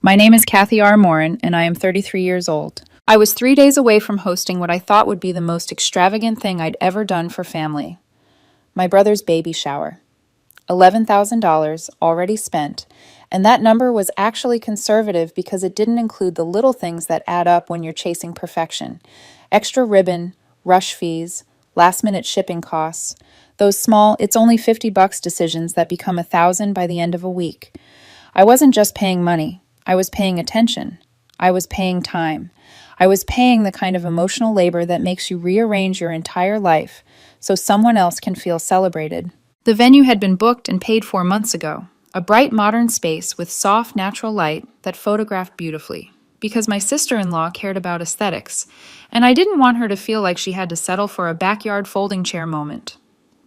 My name is Kathy R. Morin, and I am 33 years old. I was 3 days away from hosting what I thought would be the most extravagant thing I'd ever done for family. My brother's baby shower. $11,000 already spent, and that number was actually conservative because it didn't include the little things that add up when you're chasing perfection. Extra ribbon, rush fees, last-minute shipping costs, those small, it's only $50 decisions that become 1,000 by the end of a week. I wasn't just paying money. I was paying attention. I was paying time. I was paying the kind of emotional labor that makes you rearrange your entire life so someone else can feel celebrated. The venue had been booked and paid for months ago, a bright modern space with soft natural light that photographed beautifully, because my sister-in-law cared about aesthetics, and I didn't want her to feel like she had to settle for a backyard folding chair moment.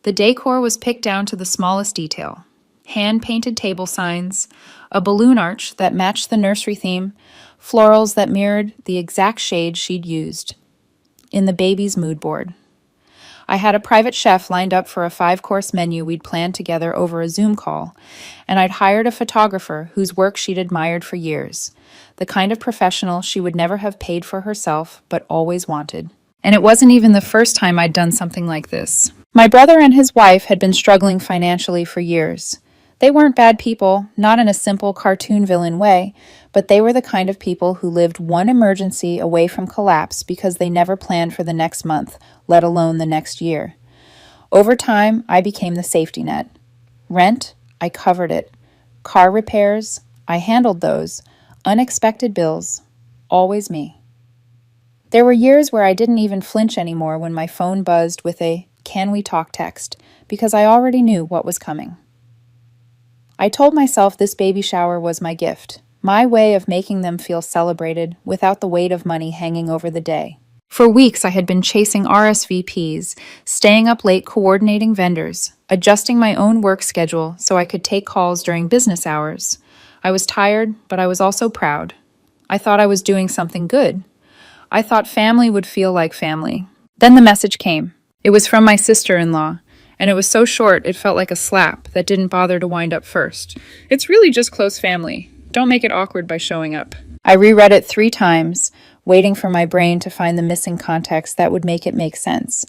The decor was picked down to the smallest detail. Hand-painted table signs, a balloon arch that matched the nursery theme, florals that mirrored the exact shade she'd used in the baby's mood board. I had a private chef lined up for a 5-course menu we'd planned together over a Zoom call, and I'd hired a photographer whose work she'd admired for years, the kind of professional she would never have paid for herself but always wanted. And it wasn't even the first time I'd done something like this. My brother and his wife had been struggling financially for years. They weren't bad people, not in a simple cartoon villain way, but they were the kind of people who lived one emergency away from collapse because they never planned for the next month, let alone the next year. Over time, I became the safety net. Rent, I covered it. Car repairs, I handled those. Unexpected bills, always me. There were years where I didn't even flinch anymore when my phone buzzed with a "Can we talk?" text, because I already knew what was coming. I told myself this baby shower was my gift, my way of making them feel celebrated without the weight of money hanging over the day. For weeks, I had been chasing RSVPs, staying up late coordinating vendors, adjusting my own work schedule so I could take calls during business hours. I was tired, but I was also proud. I thought I was doing something good. I thought family would feel like family. Then the message came. It was from my sister-in-law. And it was so short it felt like a slap that didn't bother to wind up first. It's really just close family. Don't make it awkward by showing up. I reread it 3 times, waiting for my brain to find the missing context that would make it make sense.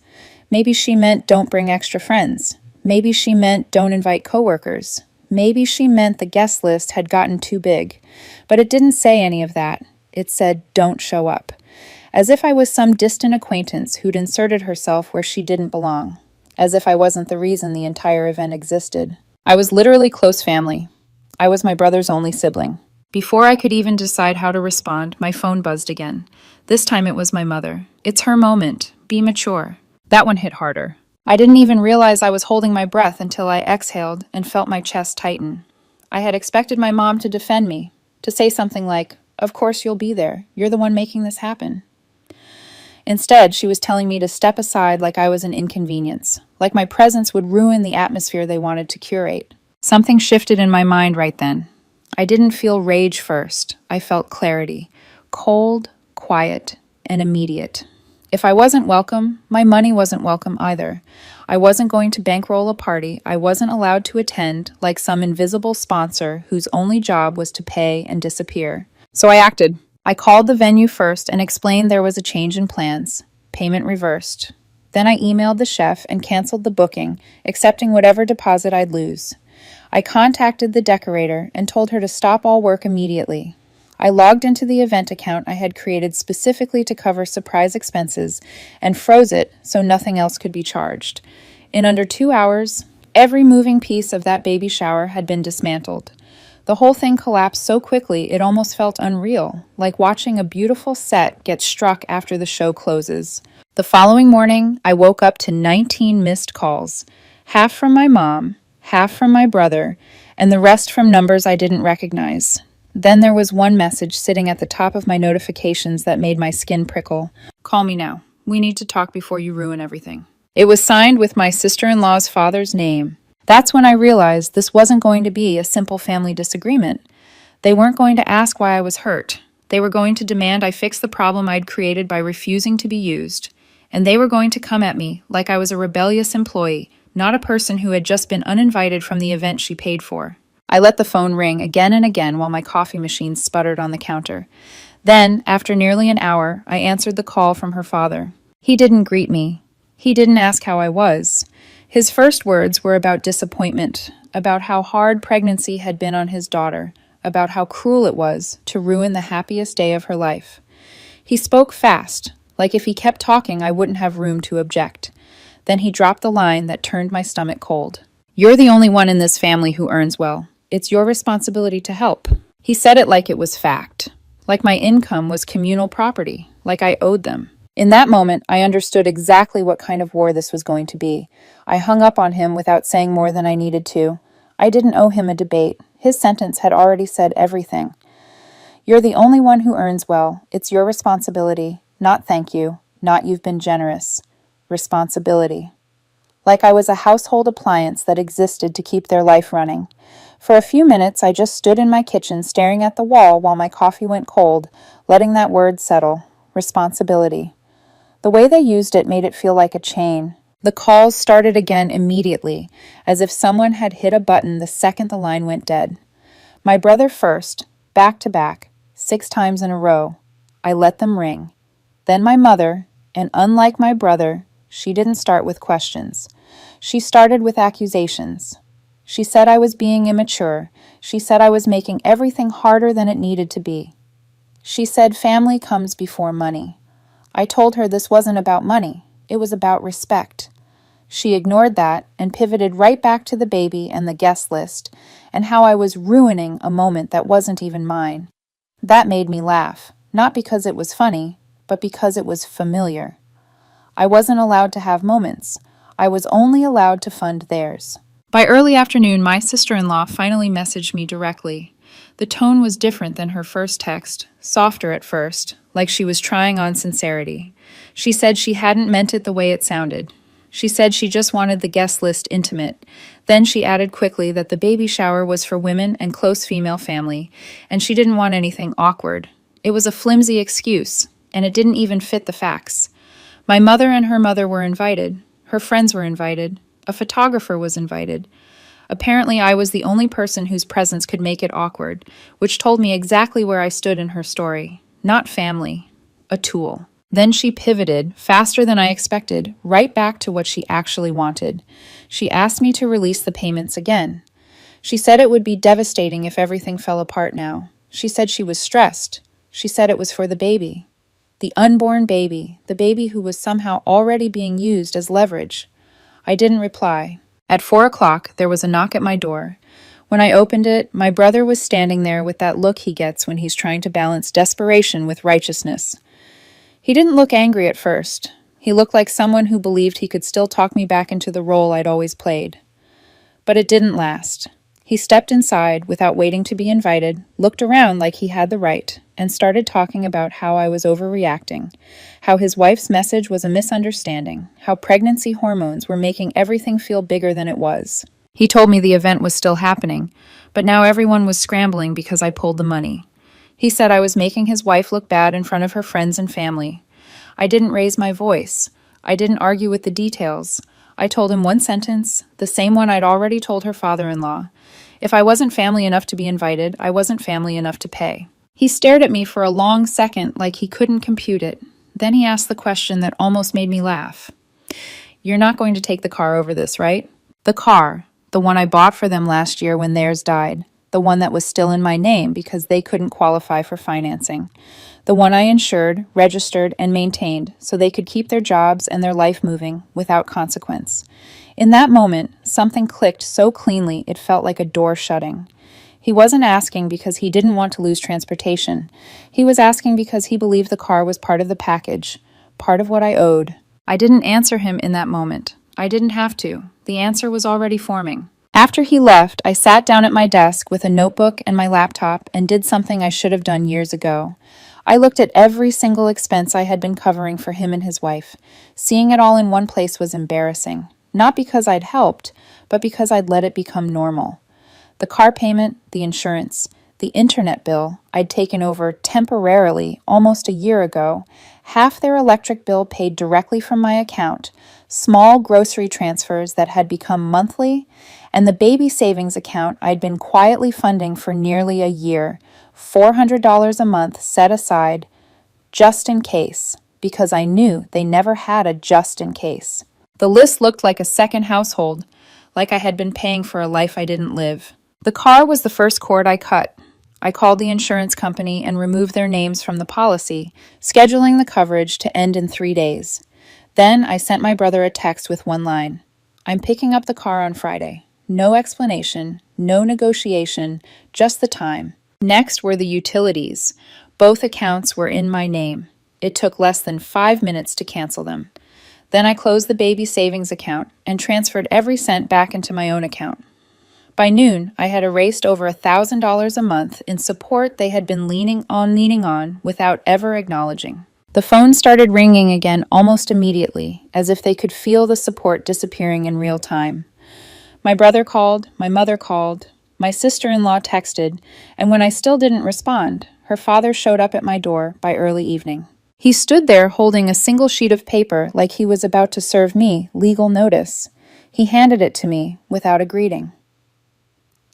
Maybe she meant don't bring extra friends. Maybe she meant don't invite coworkers. Maybe she meant the guest list had gotten too big. But it didn't say any of that. It said don't show up. As if I was some distant acquaintance who'd inserted herself where she didn't belong. As if I wasn't the reason the entire event existed. I was literally close family. I was my brother's only sibling. Before I could even decide how to respond, my phone buzzed again. This time it was my mother. It's her moment. Be mature. That one hit harder. I didn't even realize I was holding my breath until I exhaled and felt my chest tighten. I had expected my mom to defend me, to say something like, "Of course you'll be there. You're the one making this happen." Instead, she was telling me to step aside like I was an inconvenience, like my presence would ruin the atmosphere they wanted to curate. Something shifted in my mind right then. I didn't feel rage first. I felt clarity. Cold, quiet, and immediate. If I wasn't welcome, my money wasn't welcome either. I wasn't going to bankroll a party I wasn't allowed to attend like some invisible sponsor whose only job was to pay and disappear. So I acted. I called the venue first and explained there was a change in plans. Payment reversed. Then I emailed the chef and canceled the booking, accepting whatever deposit I'd lose. I contacted the decorator and told her to stop all work immediately. I logged into the event account I had created specifically to cover surprise expenses and froze it so nothing else could be charged. In under 2 hours, every moving piece of that baby shower had been dismantled. The whole thing collapsed so quickly it almost felt unreal, like watching a beautiful set get struck after the show closes. The following morning, I woke up to 19 missed calls, half from my mom, half from my brother, and the rest from numbers I didn't recognize. Then there was one message sitting at the top of my notifications that made my skin prickle. "Call me now. We need to talk before you ruin everything." It was signed with my sister-in-law's father's name. That's when I realized this wasn't going to be a simple family disagreement. They weren't going to ask why I was hurt. They were going to demand I fix the problem I'd created by refusing to be used. And they were going to come at me like I was a rebellious employee, not a person who had just been uninvited from the event she paid for. I let the phone ring again and again while my coffee machine sputtered on the counter. Then, after nearly an hour, I answered the call from her father. He didn't greet me. He didn't ask how I was. His first words were about disappointment, about how hard pregnancy had been on his daughter, about how cruel it was to ruin the happiest day of her life. He spoke fast, like if he kept talking I wouldn't have room to object. Then he dropped the line that turned my stomach cold. "You're the only one in this family who earns well. It's your responsibility to help." He said it like it was fact, like my income was communal property, like I owed them. In that moment, I understood exactly what kind of war this was going to be. I hung up on him without saying more than I needed to. I didn't owe him a debate. His sentence had already said everything. "You're the only one who earns well. It's your responsibility. Not thank you. Not you've been generous. Responsibility." Like I was a household appliance that existed to keep their life running. For a few minutes, I just stood in my kitchen staring at the wall while my coffee went cold, letting that word settle. Responsibility. The way they used it made it feel like a chain. The calls started again immediately, as if someone had hit a button the second the line went dead. My brother first, back to back, 6 times in a row. I let them ring. Then my mother, and unlike my brother, she didn't start with questions. She started with accusations. She said I was being immature. She said I was making everything harder than it needed to be. She said family comes before money. I told her this wasn't about money. It was about respect. She ignored that and pivoted right back to the baby and the guest list, and how I was ruining a moment that wasn't even mine. That made me laugh, not because it was funny, but because it was familiar. I wasn't allowed to have moments. I was only allowed to fund theirs. By early afternoon, my sister-in-law finally messaged me directly. The tone was different than her first text, softer at first, like she was trying on sincerity. She said she hadn't meant it the way it sounded. She said she just wanted the guest list intimate. Then she added quickly that the baby shower was for women and close female family, and she didn't want anything awkward. It was a flimsy excuse, and it didn't even fit the facts. My mother and her mother were invited. Her friends were invited. A photographer was invited. Apparently, I was the only person whose presence could make it awkward, which told me exactly where I stood in her story. Not family, a tool. Then she pivoted, faster than I expected, right back to what she actually wanted. She asked me to release the payments again. She said it would be devastating if everything fell apart now. She said she was stressed. She said it was for the baby. The unborn baby, the baby who was somehow already being used as leverage. I didn't reply. At 4 o'clock, there was a knock at my door. When I opened it, my brother was standing there with that look he gets when he's trying to balance desperation with righteousness. He didn't look angry at first. He looked like someone who believed he could still talk me back into the role I'd always played. But it didn't last. He stepped inside without waiting to be invited, looked around like he had the right, and started talking about how I was overreacting, how his wife's message was a misunderstanding, how pregnancy hormones were making everything feel bigger than it was. He told me the event was still happening, but now everyone was scrambling because I pulled the money. He said I was making his wife look bad in front of her friends and family. I didn't raise my voice. I didn't argue with the details. I told him one sentence, the same one I'd already told her father-in-law. If I wasn't family enough to be invited, I wasn't family enough to pay. He stared at me for a long second like he couldn't compute it. Then he asked the question that almost made me laugh. "You're not going to take the car over this, right?" The car, the one I bought for them last year when theirs died. The one that was still in my name because they couldn't qualify for financing. The one I insured, registered, and maintained so they could keep their jobs and their life moving without consequence. In that moment, something clicked so cleanly it felt like a door shutting. He wasn't asking because he didn't want to lose transportation. He was asking because he believed the car was part of the package, part of what I owed. I didn't answer him in that moment. I didn't have to. The answer was already forming. After he left, I sat down at my desk with a notebook and my laptop and did something I should have done years ago. I looked at every single expense I had been covering for him and his wife. Seeing it all in one place was embarrassing. Not because I'd helped, but because I'd let it become normal. The car payment, the insurance, the internet bill I'd taken over temporarily almost a year ago, half their electric bill paid directly from my account, small grocery transfers that had become monthly, And the baby savings account I'd been quietly funding for nearly a year, $400 a month set aside just in case, because I knew they never had a just in case. The list looked like a second household, like I had been paying for a life I didn't live. The car was the first cord I cut. I called the insurance company and removed their names from the policy, scheduling the coverage to end in 3 days. Then I sent my brother a text with one line. I'm picking up the car on Friday. No explanation, no negotiation, just the time. Next were the utilities. Both accounts were in my name. It took less than 5 minutes to cancel them. Then I closed the baby savings account and transferred every cent back into my own account. By noon, I had erased over $1,000 a month in support they had been leaning on without ever acknowledging. The phone started ringing again almost immediately, as if they could feel the support disappearing in real time. My brother called, my mother called, my sister-in-law texted, and when I still didn't respond, her father showed up at my door by early evening. He stood there holding a single sheet of paper like he was about to serve me legal notice. He handed it to me without a greeting.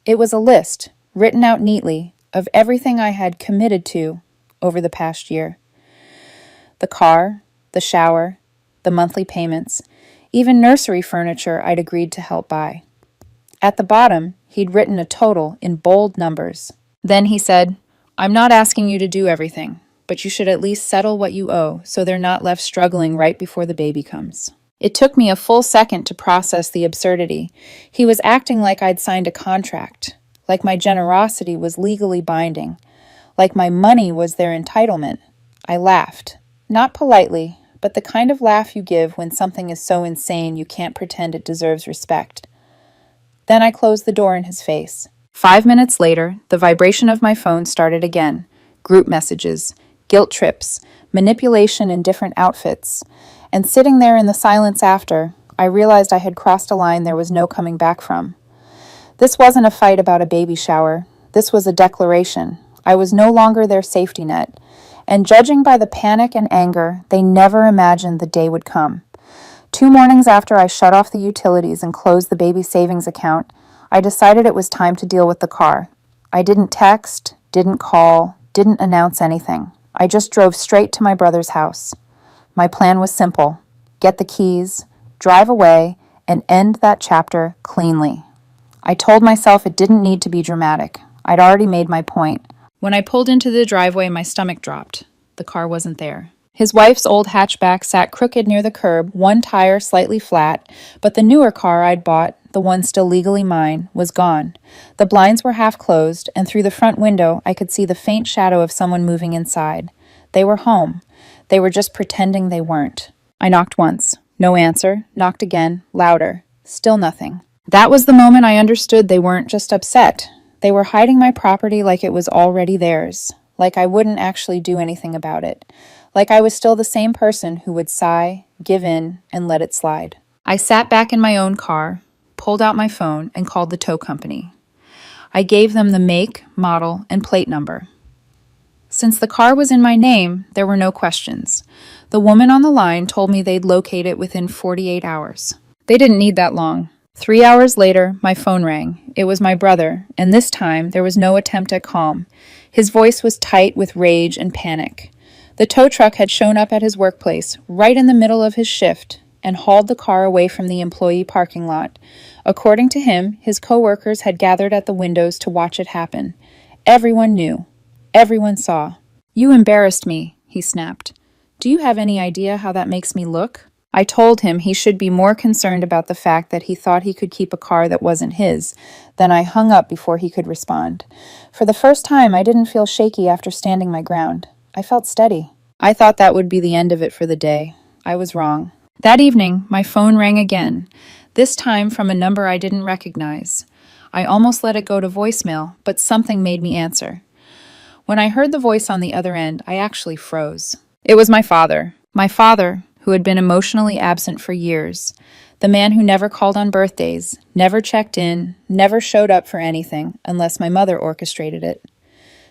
It was a list, written out neatly, of everything I had committed to over the past year. The car, the shower, the monthly payments, even nursery furniture I'd agreed to help buy. At the bottom, he'd written a total in bold numbers. Then he said, "I'm not asking you to do everything, but you should at least settle what you owe so they're not left struggling right before the baby comes." It took me a full second to process the absurdity. He was acting like I'd signed a contract, like my generosity was legally binding, like my money was their entitlement. I laughed. Not politely, but the kind of laugh you give when something is so insane you can't pretend it deserves respect. Then I closed the door in his face. 5 minutes later, the vibration of my phone started again. Group messages, guilt trips, manipulation in different outfits. And sitting there in the silence after, I realized I had crossed a line there was no coming back from. This wasn't a fight about a baby shower. This was a declaration. I was no longer their safety net. And judging by the panic and anger, they never imagined the day would come. 2 mornings after I shut off the utilities and closed the baby savings account, I decided it was time to deal with the car. I didn't text, didn't call, didn't announce anything. I just drove straight to my brother's house. My plan was simple: get the keys, drive away, and end that chapter cleanly. I told myself it didn't need to be dramatic. I'd already made my point. When I pulled into the driveway, my stomach dropped. The car wasn't there. His wife's old hatchback sat crooked near the curb, one tire slightly flat, but the newer car I'd bought, the one still legally mine, was gone. The blinds were half closed, and through the front window I could see the faint shadow of someone moving inside. They were home. They were just pretending they weren't. I knocked once. No answer. Knocked again. Louder. Still nothing. That was the moment I understood they weren't just upset. They were hiding my property like it was already theirs. Like I wouldn't actually do anything about it. Like I was still the same person who would sigh, give in, and let it slide. I sat back in my own car, pulled out my phone, and called the tow company. I gave them the make, model, and plate number. Since the car was in my name, there were no questions. The woman on the line told me they'd locate it within 48 hours. They didn't need that long. 3 hours later, my phone rang. It was my brother, and this time there was no attempt at calm. His voice was tight with rage and panic. The tow truck had shown up at his workplace, right in the middle of his shift, and hauled the car away from the employee parking lot. According to him, his coworkers had gathered at the windows to watch it happen. Everyone knew. Everyone saw. "You embarrassed me," he snapped. "Do you have any idea how that makes me look?" I told him he should be more concerned about the fact that he thought he could keep a car that wasn't his. Then I hung up before he could respond. For the first time, I didn't feel shaky after standing my ground. I felt steady. I thought that would be the end of it for the day. I was wrong. That evening, my phone rang again, this time from a number I didn't recognize. I almost let it go to voicemail, but something made me answer. When I heard the voice on the other end, I actually froze. It was my father. My father, who had been emotionally absent for years. The man who never called on birthdays, never checked in, never showed up for anything, unless my mother orchestrated it.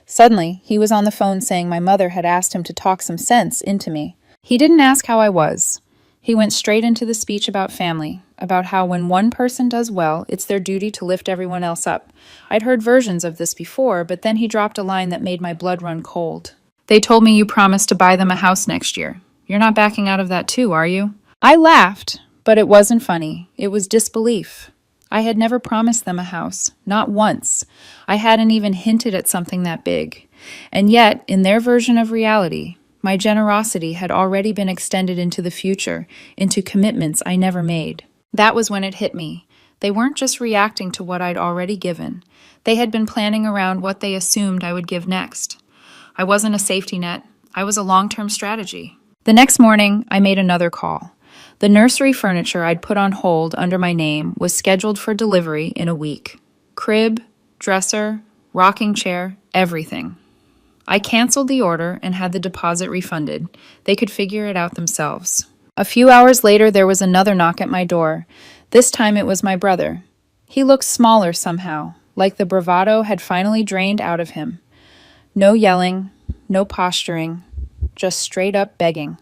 Suddenly, he was on the phone saying my mother had asked him to talk some sense into me. He didn't ask how I was. He went straight into the speech about family, about how when one person does well, it's their duty to lift everyone else up. I'd heard versions of this before, but then he dropped a line that made my blood run cold. They told me you promised to buy them a house next year. You're not backing out of that too, are you? I laughed, but it wasn't funny. It was disbelief. I had never promised them a house, not once. I hadn't even hinted at something that big. And yet, in their version of reality, my generosity had already been extended into the future, into commitments I never made. That was when it hit me. They weren't just reacting to what I'd already given. They had been planning around what they assumed I would give next. I wasn't a safety net. I was a long-term strategy. The next morning, I made another call. The nursery furniture I'd put on hold under my name was scheduled for delivery in a week. Crib, dresser, rocking chair, everything. I canceled the order and had the deposit refunded. They could figure it out themselves. A few hours later, there was another knock at my door. This time it was my brother. He looked smaller somehow, like the bravado had finally drained out of him. No yelling, no posturing, just straight up begging.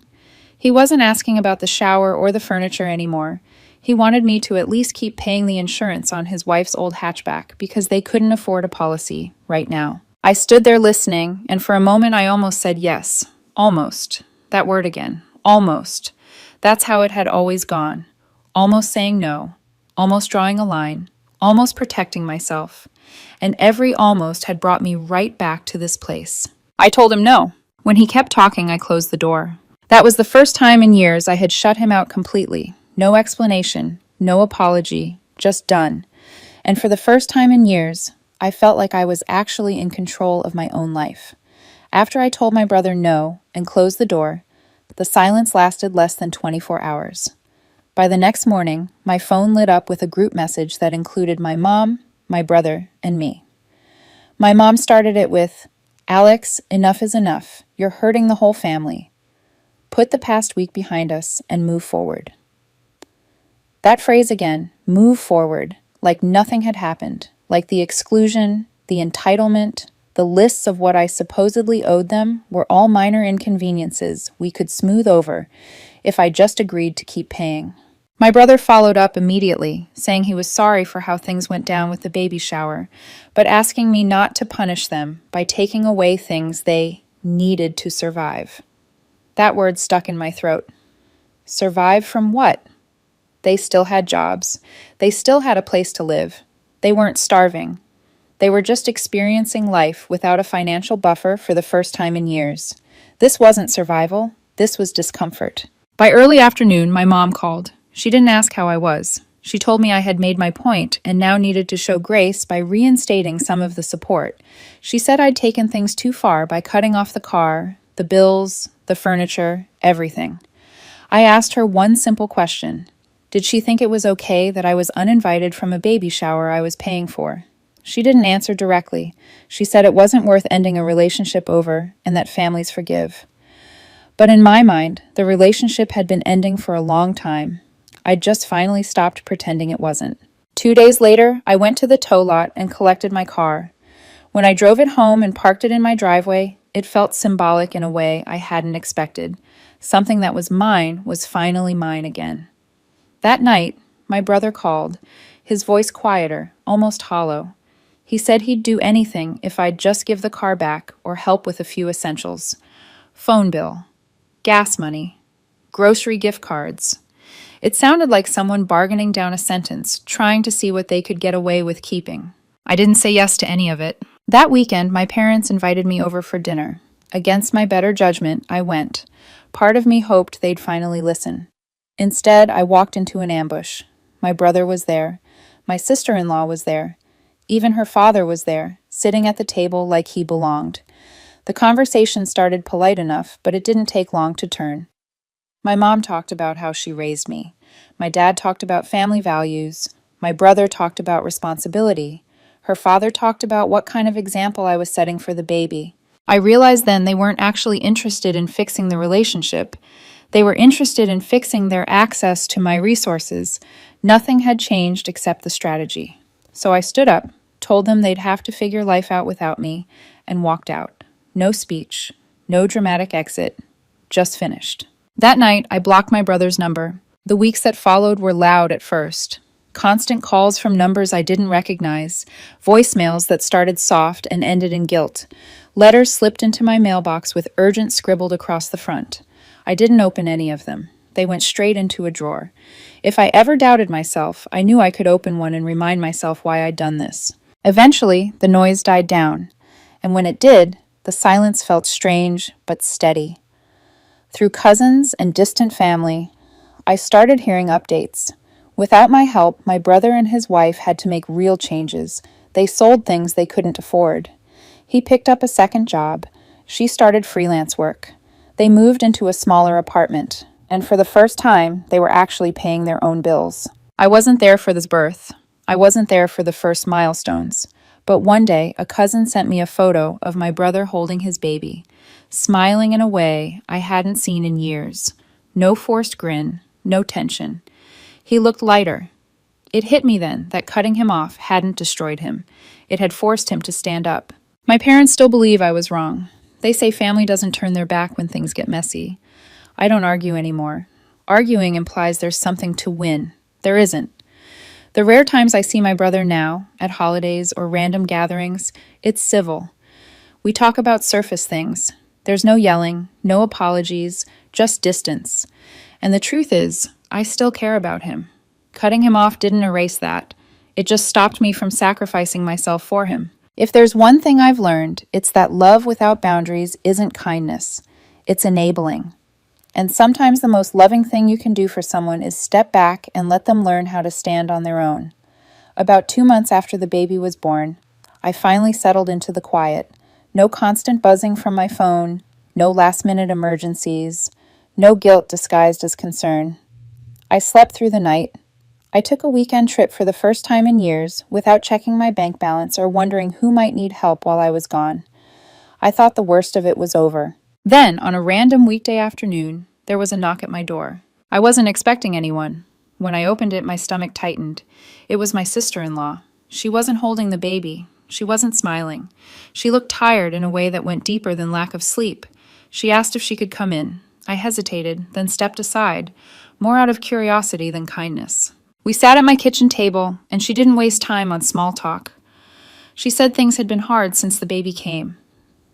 He wasn't asking about the shower or the furniture anymore. He wanted me to at least keep paying the insurance on his wife's old hatchback because they couldn't afford a policy right now. I stood there listening, and for a moment I almost said yes. Almost. That word again. Almost. That's how it had always gone. Almost saying no. Almost drawing a line. Almost protecting myself. And every almost had brought me right back to this place. I told him no. When he kept talking, I closed the door. That was the first time in years I had shut him out completely. No explanation, no apology, just done. And for the first time in years, I felt like I was actually in control of my own life. After I told my brother no and closed the door, the silence lasted less than 24 hours. By the next morning, my phone lit up with a group message that included my mom, my brother, and me. My mom started it with, "Alex, enough is enough. You're hurting the whole family. Put the past week behind us and move forward." That phrase again, move forward, like nothing had happened, like the exclusion, the entitlement, the lists of what I supposedly owed them were all minor inconveniences we could smooth over if I just agreed to keep paying. My brother followed up immediately, saying he was sorry for how things went down with the baby shower, but asking me not to punish them by taking away things they needed to survive. That word stuck in my throat. Survive from what? They still had jobs. They still had a place to live. They weren't starving. They were just experiencing life without a financial buffer for the first time in years. This wasn't survival. This was discomfort. By early afternoon, my mom called. She didn't ask how I was. She told me I had made my point and now needed to show grace by reinstating some of the support. She said I'd taken things too far by cutting off the car, the bills, the furniture, everything. I asked her one simple question. Did she think it was okay that I was uninvited from a baby shower I was paying for? She didn't answer directly. She said it wasn't worth ending a relationship over and that families forgive. But in my mind, the relationship had been ending for a long time. I'd just finally stopped pretending it wasn't. 2 days later, I went to the tow lot and collected my car. When I drove it home and parked it in my driveway, it felt symbolic in a way I hadn't expected. Something that was mine was finally mine again. That night, my brother called, his voice quieter, almost hollow. He said he'd do anything if I'd just give the car back or help with a few essentials. Phone bill, gas money, grocery gift cards. It sounded like someone bargaining down a sentence, trying to see what they could get away with keeping. I didn't say yes to any of it. That weekend, my parents invited me over for dinner. Against my better judgment, I went. Part of me hoped they'd finally listen. Instead, I walked into an ambush. My brother was there. My sister-in-law was there. Even her father was there, sitting at the table like he belonged. The conversation started polite enough, but it didn't take long to turn. My mom talked about how she raised me. My dad talked about family values. My brother talked about responsibility. Her father talked about what kind of example I was setting for the baby. I realized then they weren't actually interested in fixing the relationship. They were interested in fixing their access to my resources. Nothing had changed except the strategy. So I stood up, told them they'd have to figure life out without me, and walked out. No speech, no dramatic exit, just finished. That night, I blocked my brother's number. The weeks that followed were loud at first. Constant calls from numbers I didn't recognize, voicemails that started soft and ended in guilt. Letters slipped into my mailbox with urgent scribbled across the front. I didn't open any of them. They went straight into a drawer. If I ever doubted myself, I knew I could open one and remind myself why I'd done this. Eventually, the noise died down, and when it did, the silence felt strange but steady. Through cousins and distant family, I started hearing updates. Without my help, my brother and his wife had to make real changes. They sold things they couldn't afford. He picked up a second job. She started freelance work. They moved into a smaller apartment, and for the first time, they were actually paying their own bills. I wasn't there for this birth. I wasn't there for the first milestones. But one day, a cousin sent me a photo of my brother holding his baby, smiling in a way I hadn't seen in years. No forced grin, no tension. He looked lighter. It hit me then that cutting him off hadn't destroyed him. It had forced him to stand up. My parents still believe I was wrong. They say family doesn't turn their back when things get messy. I don't argue anymore. Arguing implies there's something to win. There isn't. The rare times I see my brother now, at holidays or random gatherings, it's civil. We talk about surface things. There's no yelling, no apologies, just distance. And the truth is, I still care about him. Cutting him off didn't erase that. It just stopped me from sacrificing myself for him. If there's one thing I've learned, it's that love without boundaries isn't kindness. It's enabling. And sometimes the most loving thing you can do for someone is step back and let them learn how to stand on their own. About 2 months after the baby was born, I finally settled into the quiet. No constant buzzing from my phone, no last-minute emergencies, no guilt disguised as concern. I slept through the night. I took a weekend trip for the first time in years without checking my bank balance or wondering who might need help while I was gone. I thought the worst of it was over. Then, on a random weekday afternoon, there was a knock at my door. I wasn't expecting anyone. When I opened it, my stomach tightened. It was my sister-in-law. She wasn't holding the baby. She wasn't smiling. She looked tired in a way that went deeper than lack of sleep. She asked if she could come in. I hesitated, then stepped aside, more out of curiosity than kindness. We sat at my kitchen table, and she didn't waste time on small talk. She said things had been hard since the baby came.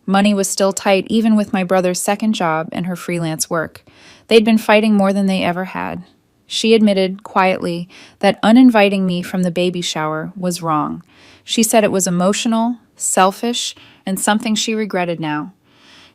Money was still tight even with my brother's second job and her freelance work. They'd been fighting more than they ever had. She admitted, quietly, that uninviting me from the baby shower was wrong. She said it was emotional, selfish, and something she regretted now.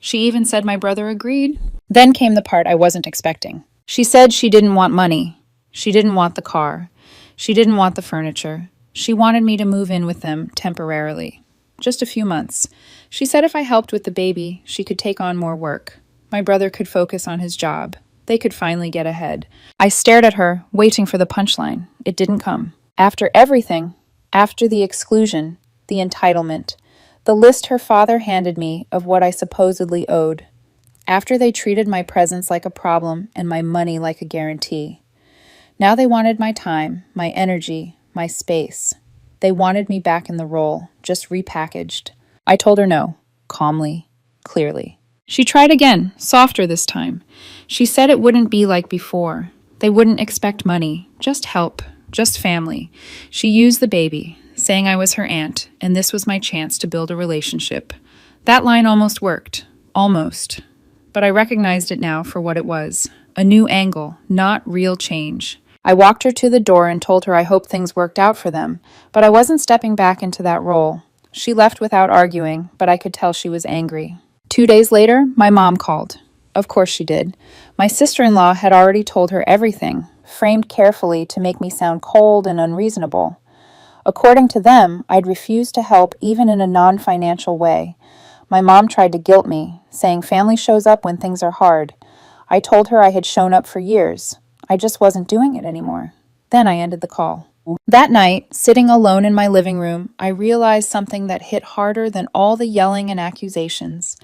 She even said my brother agreed. Then came the part I wasn't expecting. She said she didn't want money. She didn't want the car. She didn't want the furniture. She wanted me to move in with them temporarily. Just a few months. She said if I helped with the baby, she could take on more work. My brother could focus on his job. They could finally get ahead. I stared at her, waiting for the punchline. It didn't come. After everything, after the exclusion, the entitlement, the list her father handed me of what I supposedly owed, after they treated my presence like a problem and my money like a guarantee. Now they wanted my time, my energy, my space. They wanted me back in the role, just repackaged. I told her no, calmly, clearly. She tried again, softer this time. She said it wouldn't be like before. They wouldn't expect money, just help, just family. She used the baby, saying I was her aunt, and this was my chance to build a relationship. That line almost worked. Almost. But I recognized it now for what it was. A new angle, not real change. I walked her to the door and told her I hoped things worked out for them, but I wasn't stepping back into that role. She left without arguing, but I could tell she was angry. 2 days later, my mom called. Of course she did. My sister-in-law had already told her everything, framed carefully to make me sound cold and unreasonable. According to them, I'd refused to help even in a non-financial way. My mom tried to guilt me, saying family shows up when things are hard. I told her I had shown up for years. I just wasn't doing it anymore. Then I ended the call. That night, sitting alone in my living room, I realized something that hit harder than all the yelling and accusations.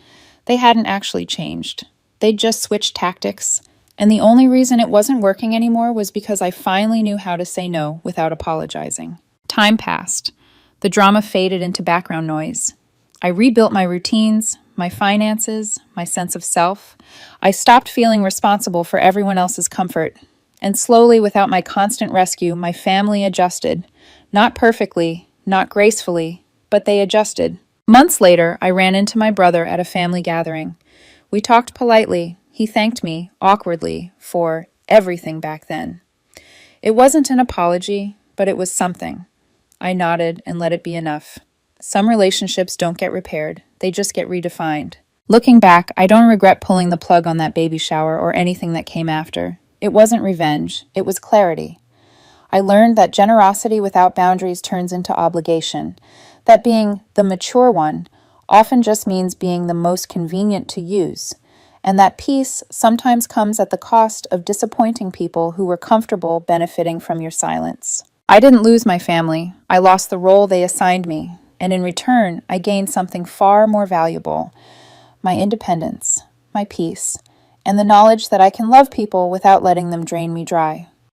They hadn't actually changed. They'd just switched tactics. And the only reason it wasn't working anymore was because I finally knew how to say no without apologizing. Time passed. The drama faded into background noise. I rebuilt my routines, my finances, my sense of self. I stopped feeling responsible for everyone else's comfort. And slowly, without my constant rescue, my family adjusted. Not perfectly, not gracefully, but they adjusted. Months later, I ran into my brother at a family gathering. We talked politely. He thanked me, awkwardly, for everything back then. It wasn't an apology, but it was something. I nodded and let it be enough. Some relationships don't get repaired, they just get redefined. Looking back, I don't regret pulling the plug on that baby shower or anything that came after. It wasn't revenge, it was clarity. I learned that generosity without boundaries turns into obligation, that being the mature one often just means being the most convenient to use, and that peace sometimes comes at the cost of disappointing people who were comfortable benefiting from your silence. I didn't lose my family, I lost the role they assigned me, and in return, I gained something far more valuable: my independence, my peace, and the knowledge that I can love people without letting them drain me dry.